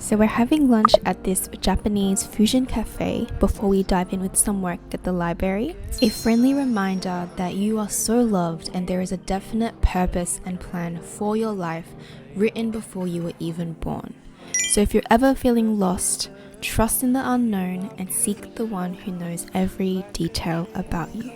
So we're having lunch at this Japanese fusion cafe before we dive in with some work at the library. A friendly reminder that you are so loved and there is a definite purpose and plan for your life written before you were even born. So if you're ever feeling lost, trust in the unknown and seek the one who knows every detail about you.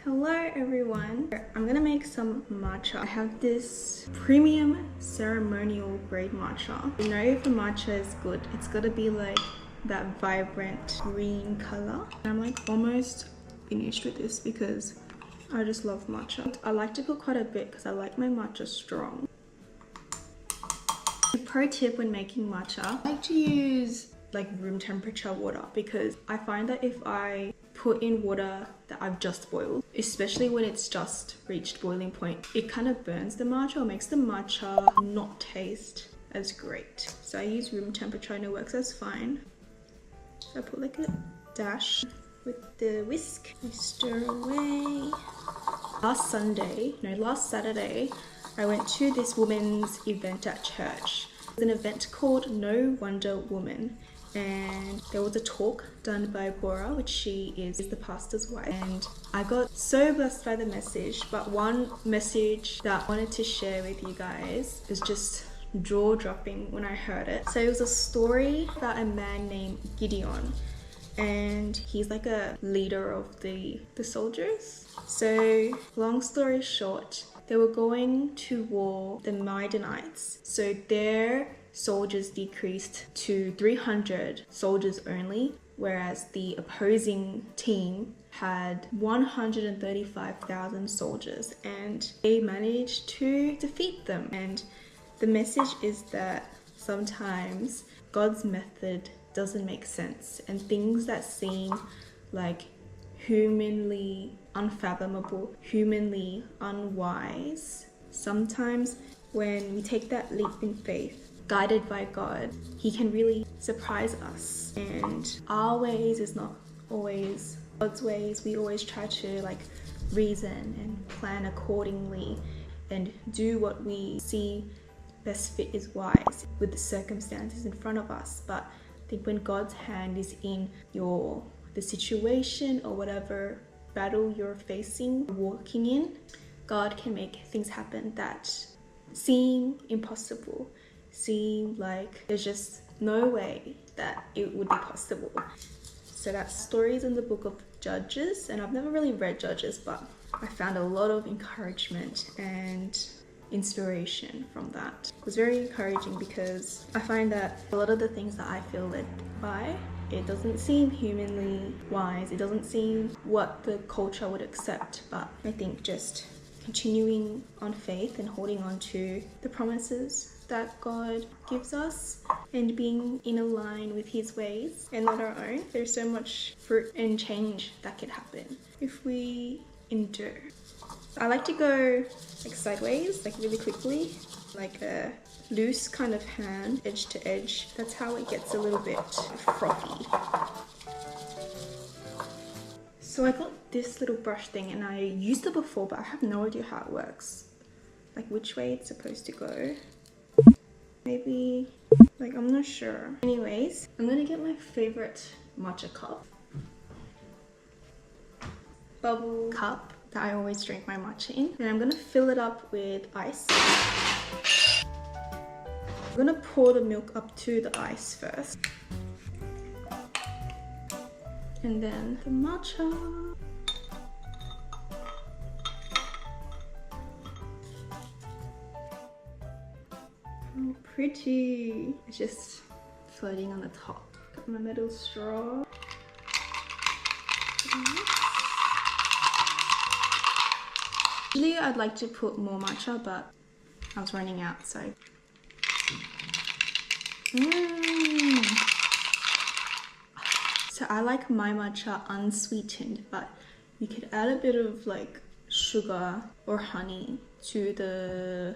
Hello everyone, I'm gonna make some matcha. I have this premium ceremonial grade matcha. You know, if a matcha is good, it's gotta be like that vibrant green color. I'm like almost finished with this because I just love matcha. I like to put quite a bit because I like my matcha strong. A pro tip when making matcha, I like to use like room temperature water because I find that if I put in water that I've just boiled, especially when it's just reached boiling point, it kind of burns the matcha or makes the matcha not taste as great. So I use room temperature and it works as fine. So I put like a dash with the whisk, we stir away. Last Saturday, I went to this women's event at church. It was an event called No Wonder Woman. And there was a talk done by Bora, which she is the pastor's wife, and I got so blessed by the message. But one message that I wanted to share with you guys is just jaw-dropping when I heard it. So it was a story about a man named Gideon, and he's like a leader of the soldiers. So long story short, they were going to war, the Midianites. So their soldiers decreased to 300 soldiers only, whereas the opposing team had 135,000 soldiers, and they managed to defeat them. And the message is that sometimes God's method doesn't make sense, and things that seem like humanly unfathomable, humanly unwise, sometimes when we take that leap in faith, guided by God, He can really surprise us. And our ways is not always God's ways. We always try to like reason and plan accordingly and do what we see best fit is wise with the circumstances in front of us. But I think when God's hand is in the situation or whatever battle you're facing, walking in, God can make things happen that seem impossible, seem like there's just no way that it would be possible. So that story is in the book of Judges, and I've never really read Judges, but I found a lot of encouragement and inspiration from that. It was very encouraging because I find that a lot of the things that I feel led by, it doesn't seem humanly wise, it doesn't seem what the culture would accept, but I think just continuing on faith and holding on to the promises that God gives us and being in a line with His ways and not our own. There's so much fruit and change that can happen if we endure. I like to go like sideways, like really quickly, like a loose kind of hand, edge to edge. That's how it gets a little bit frothy. So I got this little brush thing and I used it before, but I have no idea how it works. Like which way it's supposed to go. Maybe, like I'm not sure. Anyways, I'm gonna get my favorite matcha cup. Bubble cup that I always drink my matcha in. And I'm gonna fill it up with ice. I'm gonna pour the milk up to the ice first. And then the matcha. Oh, pretty. It's just floating on the top. Got my metal straw. Usually I'd like to put more matcha, but I was running out, so. So I like my matcha unsweetened, but you could add a bit of like sugar or honey to the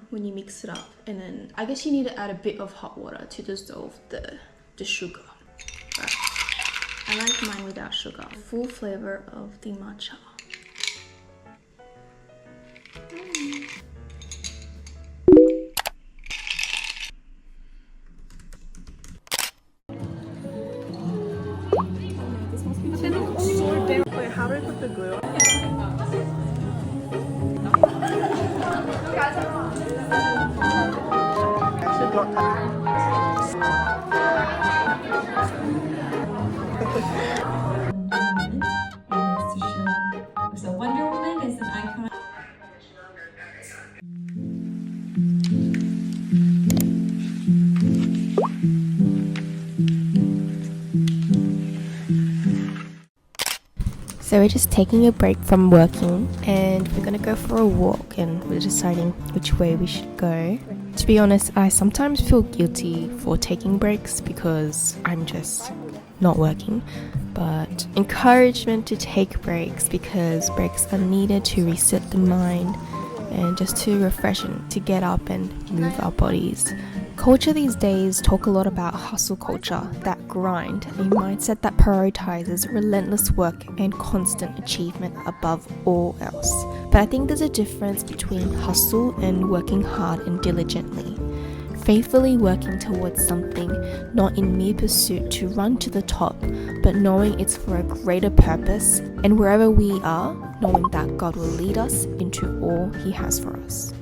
when you mix it up, and then I guess you need to add a bit of hot water to dissolve the sugar. But I like mine without sugar. Full flavor of the matcha. Wait, how do I put the glue on? I should not touch So Wonder Woman is an icon. So we're just taking a break from working and we're gonna go for a walk and we're deciding which way we should go. To be honest, I sometimes feel guilty for taking breaks because I'm just not working, but encouragement to take breaks because breaks are needed to reset the mind and just to refresh and to get up and move our bodies. Culture these days talk a lot about hustle culture, that grind, a mindset that prioritizes relentless work and constant achievement above all else. But I think there's a difference between hustle and working hard and diligently. Faithfully working towards something, not in mere pursuit to run to the top, but knowing it's for a greater purpose, and wherever we are, knowing that God will lead us into all He has for us.